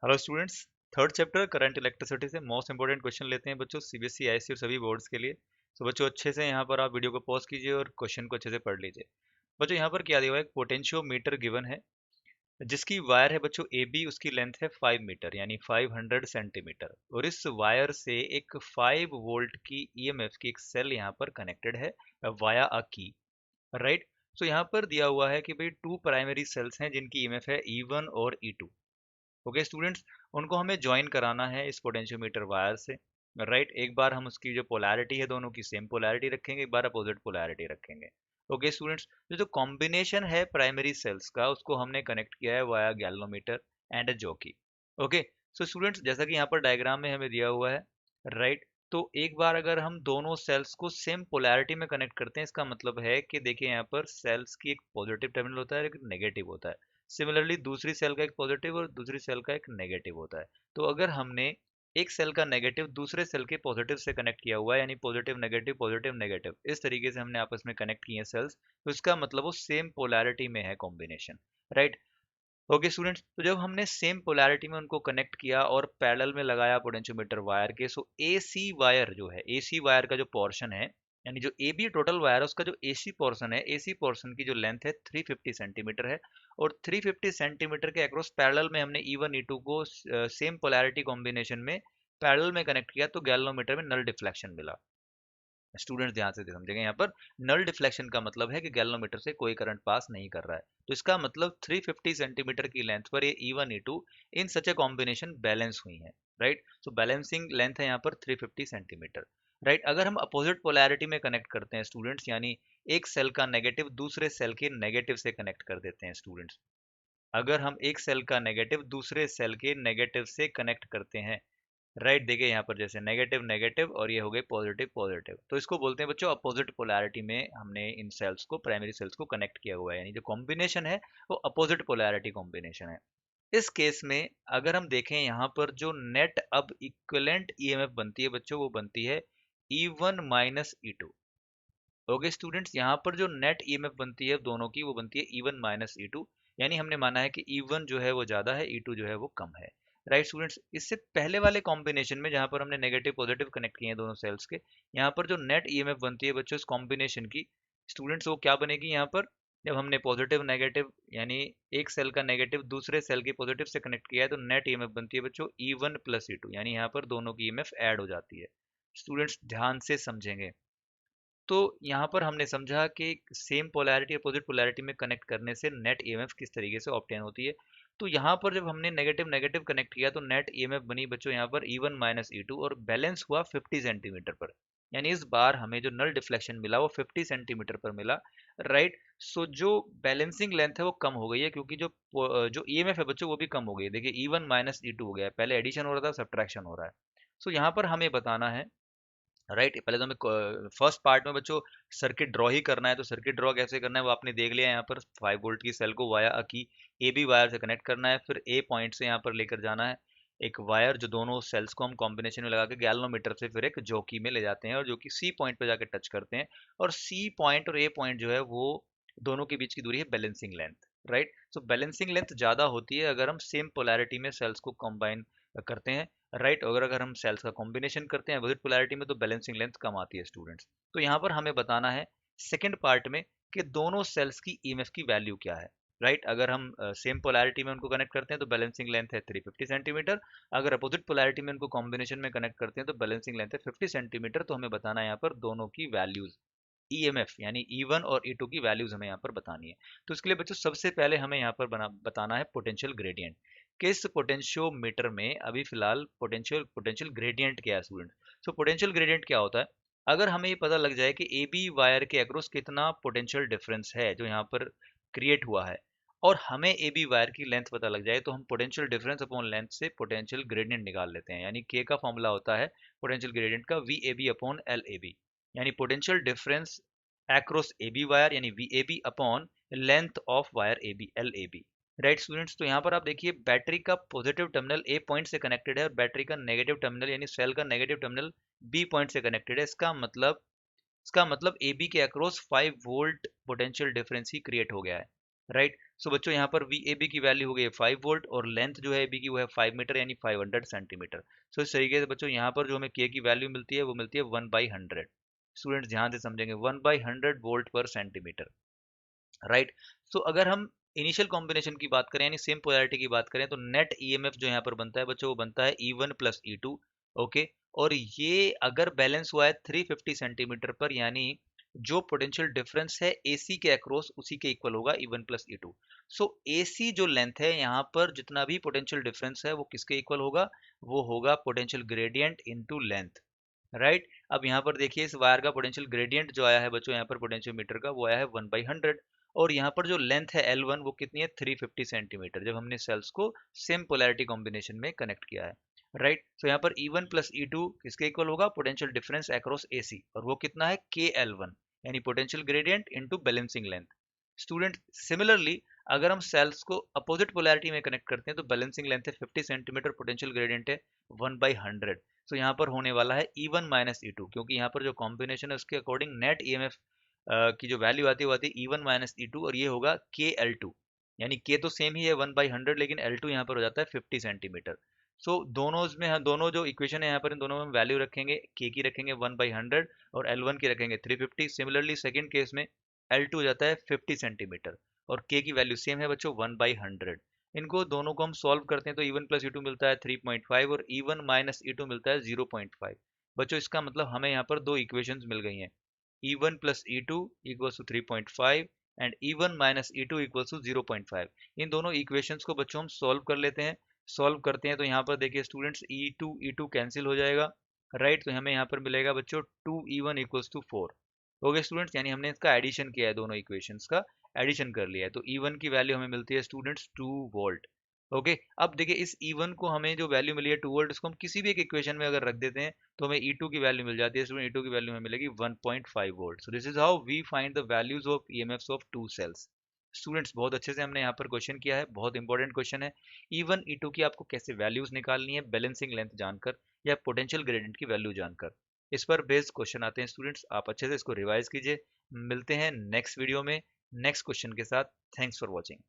Hello students. Third chapter current electricity से most important question लेते हैं बच्चों, सीबीएसई आईएससी और सभी बोर्ड्स के लिए। तो बच्चों अच्छे से यहाँ पर आप वीडियो को पॉज कीजिए और क्वेश्चन को अच्छे से पढ़ लीजिए। बच्चों यहाँ पर क्या दिया हुआ है, एक पोटेंशियोमीटर गिवन है जिसकी वायर है बच्चों ए बी, उसकी लेंथ है 5 मीटर यानी 500 सेंटीमीटर, और इस वायर से एक 5 वोल्ट की ईएमएफ की एक सेल यहाँ पर कनेक्टेड है वाया अ की, राइट। सो यहाँ पर दिया हुआ है कि भाई टू प्राइमरी सेल्स हैं जिनकी ईएमएफ है E1 और E2। ओके स्टूडेंट्स, उनको हमें ज्वाइन कराना है इस पोटेंशियोमीटर वायर से, राइट। एक बार हम उसकी जो पोलैरिटी है दोनों की सेम पोलैरिटी रखेंगे, एक बार अपोजिट पोलैरिटी रखेंगे। ओके स्टूडेंट्स, जो कॉम्बिनेशन है प्राइमरी सेल्स का उसको हमने कनेक्ट किया है via galvanometer and a jockey. Okay. So students, जैसा कि यहाँ पर डायग्राम में हमें दिया हुआ है, राइट। तो एक बार अगर हम दोनों सेल्स को सेम पोलैरिटी में कनेक्ट करते हैं, इसका मतलब है कि देखिए यहाँ पर सेल्स की एक पॉजिटिव टर्मिनल होता है, एक नेगेटिव होता है। सिमिलरली दूसरी सेल का एक पॉजिटिव और दूसरी सेल का एक नेगेटिव होता है। तो अगर हमने एक सेल का नेगेटिव दूसरे सेल के पॉजिटिव से कनेक्ट किया हुआ है, यानी पॉजिटिव नेगेटिव, इस तरीके से हमने आपस में कनेक्ट किए हैं सेल्स, तो इसका मतलब वो सेम पोलैरिटी में है कॉम्बिनेशन, राइट। ओके स्टूडेंट्स, तो जब हमने सेम पोलैरिटी में उनको कनेक्ट किया और पैरेलल में लगाया पोटेंशियोमीटर वायर के, सो एसी वायर जो है, एसी वायर का जो पोर्शन है, यानी जो ए बी टोटल वायर है उसका जो एसी पोर्शन है, एसी पोर्शन की जो लेंथ है 350 सेंटीमीटर है। और 350 सेंटीमीटर के अक्रॉस पैरेलल में हमने E1 E2 को सेम पोलैरिटी कॉम्बिनेशन में पैरेलल में कनेक्ट किया, तो गैल्वेनोमीटर में नल डिफ्लेक्शन मिला। स्टूडेंट्स ध्यान से समझेंगे, यहाँ पर नल डिफ्लेक्शन का मतलब है कि गैल्वेनोमीटर से कोई करंट पास नहीं कर रहा है। तो इसका मतलब 350 सेंटीमीटर की लेंथ पर ये E1 E2 in such a combination balance हुई है, राइट। सो बैलेंसिंग लेंथ है यहाँ पर 350 सेंटीमीटर, राइट। अगर हम अपोजिट पोलैरिटी में कनेक्ट करते हैं स्टूडेंट्स, यानी एक सेल का नेगेटिव दूसरे सेल के नेगेटिव से कनेक्ट कर देते हैं स्टूडेंट्स, अगर हम एक सेल का नेगेटिव दूसरे सेल के नेगेटिव से कनेक्ट करते हैं, राइट। देखिए यहाँ पर जैसे नेगेटिव नेगेटिव और ये हो गए पॉजिटिव पॉजिटिव, तो इसको बोलते हैं बच्चों अपोजिट पोलैरिटी में हमने इन सेल्स को, प्राइमरी सेल्स को कनेक्ट किया हुआ है, यानी जो कॉम्बिनेशन है वो अपोजिट पोलैरिटी कॉम्बिनेशन है। इस केस में अगर हम देखें यहाँ पर जो नेट अब इक्विवेलेंट ईएमएफ बनती है बच्चों, वो बनती है E1 minus E2। Okay students, यहाँ पर जो नेट ईएमएफ बनती है दोनों की, वो बनती है E1 माइनस E2, यानी हमने माना है कि E1 जो है वो ज़्यादा है, E2 जो है वो कम है, राइट स्टूडेंट्स। इससे पहले वाले कॉम्बिनेशन में जहाँ पर हमने नेगेटिव पॉजिटिव कनेक्ट किए हैं दोनों सेल्स के, यहाँ पर जो नेट ईएमएफ बनती है बच्चों इस कॉम्बिनेशन की, स्टूडेंट्स वो क्या बनेगी यहाँ पर, जब हमने पॉजिटिव नेगेटिव यानी एक सेल का नेगेटिव दूसरे सेल के पॉजिटिव से कनेक्ट किया है, तो नेट ईएमएफ बनती है बच्चों E1 प्लस E2, यानी यहाँ पर दोनों की ईएमएफ ऐड हो जाती है। स्टूडेंट्स ध्यान से समझेंगे। तो यहाँ पर हमने समझा कि सेम पोलैरिटी अपोजिट पोलैरिटी में कनेक्ट करने से नेट ईएमएफ किस तरीके से ऑब्टेन होती है। तो यहाँ पर जब हमने नेगेटिव नेगेटिव कनेक्ट किया तो नेट ईएमएफ बनी बच्चों यहाँ पर E1 माइनस E2 और बैलेंस हुआ 50 सेंटीमीटर पर, यानी इस बार हमें जो नल डिफ्लेक्शन मिला वो 50 सेंटीमीटर पर मिला, राइट। सो जो बैलेंसिंग लेंथ है वो कम हो गई है, क्योंकि जो ईएमएफ है बच्चों वो भी कम हो गई है। देखिए E1 माइनस E2 हो गया है, पहले एडिशन हो रहा था, सब्ट्रैक्शन हो रहा है। सो यहाँ पर हमें बताना है, राइट। पहले तो हमें फर्स्ट पार्ट में बच्चों सर्किट ड्रॉ ही करना है, तो सर्किट ड्रॉ कैसे करना है वो आपने देख लिया। यहाँ पर 5 वोल्ट की सेल को वाया की ए बी वायर से कनेक्ट करना है, फिर ए पॉइंट से यहाँ पर लेकर जाना है एक वायर, जो दोनों सेल्स को हम कॉम्बिनेशन में लगा के गैल्वेनोमीटर से फिर एक जॉकी में ले जाते हैं, और जो कि सी पॉइंट पे जाके टच करते हैं। और सी पॉइंट और ए पॉइंट जो है वो दोनों के बीच की दूरी है बैलेंसिंग लेंथ, राइट। सो बैलेंसिंग लेंथ ज़्यादा होती है अगर हम सेम पोलैरिटी में सेल्स को कंबाइन करते हैं, राइट। और अगर हम सेल्स का कॉम्बिनेशन करते हैं अपोजिट पोलैरिटी में, तो बैलेंसिंग लेंथ कम आती है स्टूडेंट्स। तो यहाँ पर हमें बताना है सेकंड पार्ट में कि दोनों सेल्स की ईएमएफ की वैल्यू क्या है, राइट। अगर हम सेम पोलैरिटी में उनको कनेक्ट करते हैं तो बैलेंसिंग लेंथ है 350 सेंटीमीटर, अगर अपोजिट पोलैरिटी में उनको कॉम्बिनेशन में कनेक्ट करते हैं तो बैलेंसिंग लेंथ है 50 सेंटीमीटर। तो हमें बताना है यहाँ पर दोनों की वैल्यूज, ईएमएफ यानी E1 और E2 की वैल्यूज हमें यहाँ पर बतानी है। तो इसके लिए बच्चों सबसे पहले हमें यहाँ पर बताना है पोटेंशियल ग्रेडियंट। कि इस पोटेंशियोमीटर में अभी फिलहाल पोटेंशियल पोटेंशियल ग्रेडियंट क्या है स्टूडेंट। सो पोटेंशियल ग्रेडियंट क्या होता है, अगर हमें ये पता लग जाए कि ए बी वायर के अक्रॉस कितना पोटेंशियल डिफरेंस है जो यहाँ पर क्रिएट हुआ है, और हमें ए बी वायर की लेंथ पता लग जाए, तो हम पोटेंशियल डिफरेंस अपॉन लेंथ से पोटेंशियल ग्रेडियंट निकाल लेते हैं। यानी के का फॉर्मूला होता है पोटेंशियल ग्रेडियंट का V A B upon L A B, यानी potential difference across AB wire यानी VAB upon length of wire AB LAB, right students. तो यहाँ पर आप देखिए बैटरी का पॉजिटिव टर्मिनल ए पॉइंट से कनेक्टेड है और बैटरी का नेगेटिव टर्मिनल यानी सेल का नेगेटिव टर्मिनल बी पॉइंट से कनेक्टेड है। इसका मतलब AB के अक्रॉस 5 वोल्ट पोटेंशियल डिफरेंस ही क्रिएट हो गया है, राइट। सो बच्चों यहाँ पर वी ए बी की वैल्यू हो गई है 5 वोल्ट और लेंथ जो है ए बी की वो है 5 मीटर यानी 500 सेंटीमीटर। सो इस तरीके से बच्चों यहाँ पर जो हमें के की वैल्यू मिलती है वो मिलती है 1/100। स्टूडेंट्स ध्यान से समझेंगे 1/100 वोल्ट पर सेंटीमीटर, राइट। सो अगर हम इनिशियल कॉम्बिनेशन की बात करें यानी सेम पोलैरिटी की बात करें तो नेट ईएमएफ जो यहाँ पर बनता है बच्चों वो बनता है E1 प्लस E2। ओके, और ये अगर बैलेंस हुआ है 350 सेंटीमीटर पर यानी जो पोटेंशियल डिफरेंस है AC के अक्रॉस उसी के इक्वल होगा E1 प्लस E2। सो AC जो लेंथ है यहाँ पर जितना भी पोटेंशियल डिफरेंस है वो किसके इक्वल होगा, वो होगा potential gradient into length, right. अब यहाँ पर देखिए इस वायर का पोटेंशियल ग्रेडियंट जो आया है बच्चों यहाँ पर पोटेंशियल मीटर का वो आया है 1/100 और यहाँ पर जो लेंथ है L1 वो कितनी है 350 सेंटीमीटर जब हमने सेल्स को सेम पोलैरिटी कॉम्बिनेशन में कनेक्ट किया है, राइट। सो यहाँ पर E1 प्लस E2 किसके इक्वल होगा, पोटेंशियल डिफरेंस अक्रॉस AC और वो कितना है KL1 यानी potential gradient into balancing length. Student similarly अगर हम सेल्स को अपोजिट पोलैरिटी में कनेक्ट करते हैं तो बैलेंसिंग लेंथ है 50 सेंटीमीटर, पोटेंशियल ग्रेडियंट है 1/100। सो यहाँ पर होने वाला है E1 माइनस E2 क्योंकि यहाँ पर जो कॉम्बिनेशन है उसके अकॉर्डिंग नेट EMF की जो वैल्यू आती है वो आती है E1 माइनस E2 और ये होगा KL2 यानी K तो सेम ही है 1/100 लेकिन L2 यहाँ पर हो जाता है 50 सेंटीमीटर। सो दोनों में हम दोनों जो इक्वेशन है यहाँ पर इन दोनों में हम वैल्यू रखेंगे, K की रखेंगे 1/100 और L1 की रखेंगे 350। सिमिलरली सेकंड केस में L2 हो जाता है 50 सेंटीमीटर और K की वैल्यू सेम है बच्चों 1/100। इनको दोनों को हम सॉल्व करते हैं तो E1 प्लस E2 मिलता है 3.5 और E1 माइनस E2 मिलता है 0.5। बच्चों इसका मतलब हमें यहाँ पर दो इक्वेशंस मिल गई हैं, E1 plus E2 equals to 3.5 and E1 minus E2 equals to 0.5। इन दोनों इक्वेशंस को बच्चों हम सॉल्व कर लेते हैं। सॉल्व करते हैं तो यहाँ पर देखिए स्टूडेंट्स E2 कैंसिल हो जाएगा, राइट। तो हमें यहाँ पर मिलेगा बच्चों 2E1 equals to 4। Okay students, यानी हमने इसका एडिशन किया है, दोनों इक्वेशंस का एडिशन कर लिया है तो E1 की वैल्यू हमें मिलती है स्टूडेंट्स 2 वोल्ट। ओके, अब देखिए इस E1 को हमें जो वैल्यू मिली है 2 वोल्ट इसको हम किसी भी एक इक्वेशन में अगर रख देते हैं तो हमें E2 की वैल्यू मिल जाती है। स्टूडेंट E2 की वैल्यू हमें मिलेगी 1.5 volt. So this is how we find the values of EMFs of two cells. Students बहुत अच्छे से हमने यहाँ पर क्वेश्चन किया है, बहुत इंपॉर्टेंट क्वेश्चन है। E1 E2 की आपको कैसे वैल्यूज निकालनी है बैलेंसिंग लेंथ जानकर या पोटेंशियल ग्रेडियंट की वैल्यू जानकर, इस पर बेस्ड क्वेश्चन आते हैं। स्टूडेंट्स आप अच्छे से इसको रिवाइज कीजिए। मिलते हैं नेक्स्ट वीडियो में नेक्स्ट क्वेश्चन के साथ। Thanks for watching.